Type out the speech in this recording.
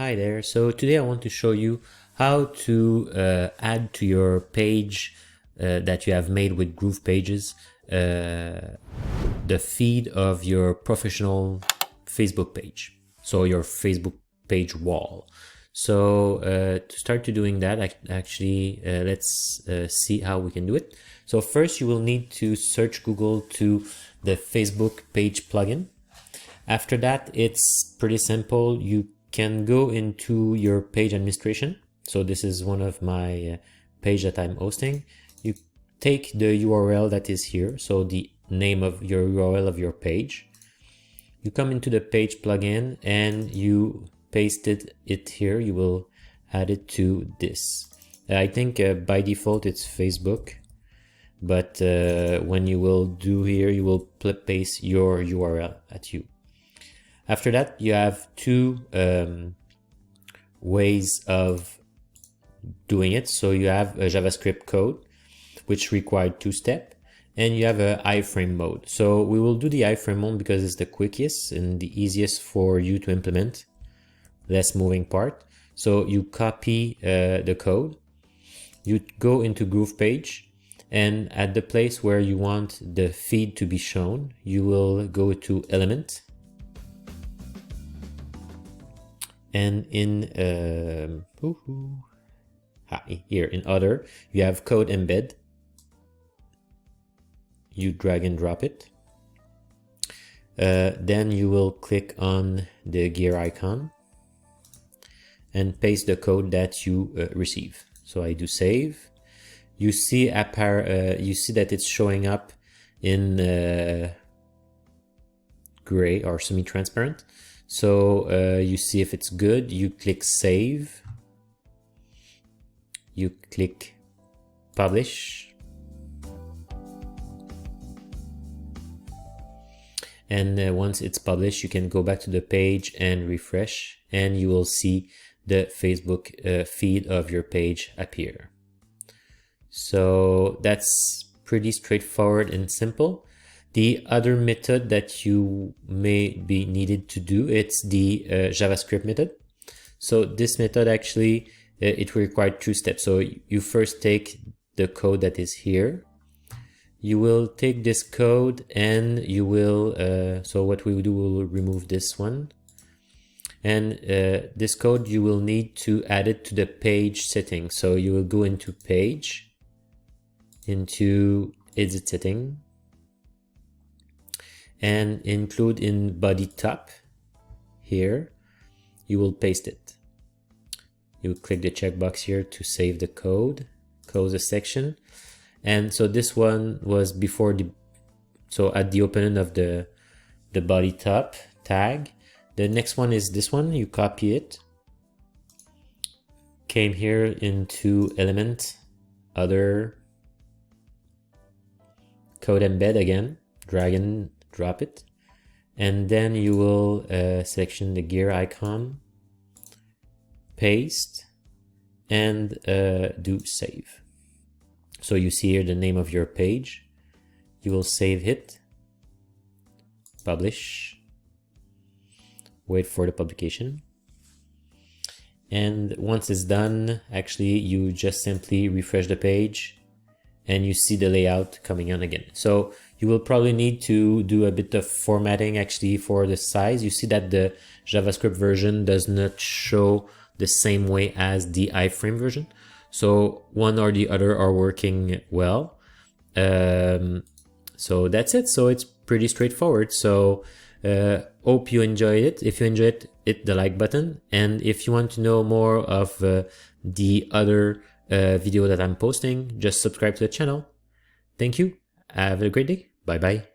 Hi there. So today I want to show you how to add to your page that you have made with GroovePages the feed of your professional Facebook page. So your Facebook page wall. So to start to doing that, let's see how we can do it. So first you will need to search Google to the Facebook page plugin. After that, it's pretty simple. You can go into your page administration. So this is one of my page that I'm hosting. You take the URL that is here. So the name of your URL of your page. You come into the page plugin and you pasted it here. You will add it to this. I think by default it's Facebook, but when you will do here, you will paste your URL at you. After that, you have two ways of doing it. So you have a JavaScript code, which required two-step, and you have a iframe mode. So we will do the iframe mode because it's the quickest and the easiest for you to implement, less moving part. So you copy the code, you go into GroovePage, and at the place where you want the feed to be shown, you will go to Element. And in here in Other, you have Code Embed. You drag and drop it. Then you will click on the gear icon and paste the code that you receive. So I do save. You see that it's showing up in gray or semi-transparent. So you see if it's good, you click save, you click publish, and once it's published, you can go back to the page and refresh, and you will see the Facebook feed of your page appear. So that's pretty straightforward and simple. The other method that you may be needed to do, it's the JavaScript method. So this method actually, it required two steps. So you first take the code that is here. You will take this code and you will, so what we will do, we'll remove this one. And this code, you will need to add it to the page settings. So you will go into page, into edit setting, and include in body top here, you will paste it. You click the checkbox here to save the code, close the section. And so this one was before so at the opening of the body top tag. The next one is this one, you copy it, came here into Element, Other, Code Embed again, drag and drop it, and then you will selection the gear icon, paste, and do save. So you see here the name of your page. You will save it, publish, wait for the publication, and once it's done, actually you just simply refresh the page and you see the layout coming on again. So you will probably need to do a bit of formatting actually for the size. You see that the JavaScript version does not show the same way as the iframe version. So one or the other are working well. So that's it. So it's pretty straightforward. So hope you enjoyed it. If you enjoyed it, hit the like button. And if you want to know more of the other video that I'm posting, just subscribe to the channel. Thank you. Have a great day. Bye bye.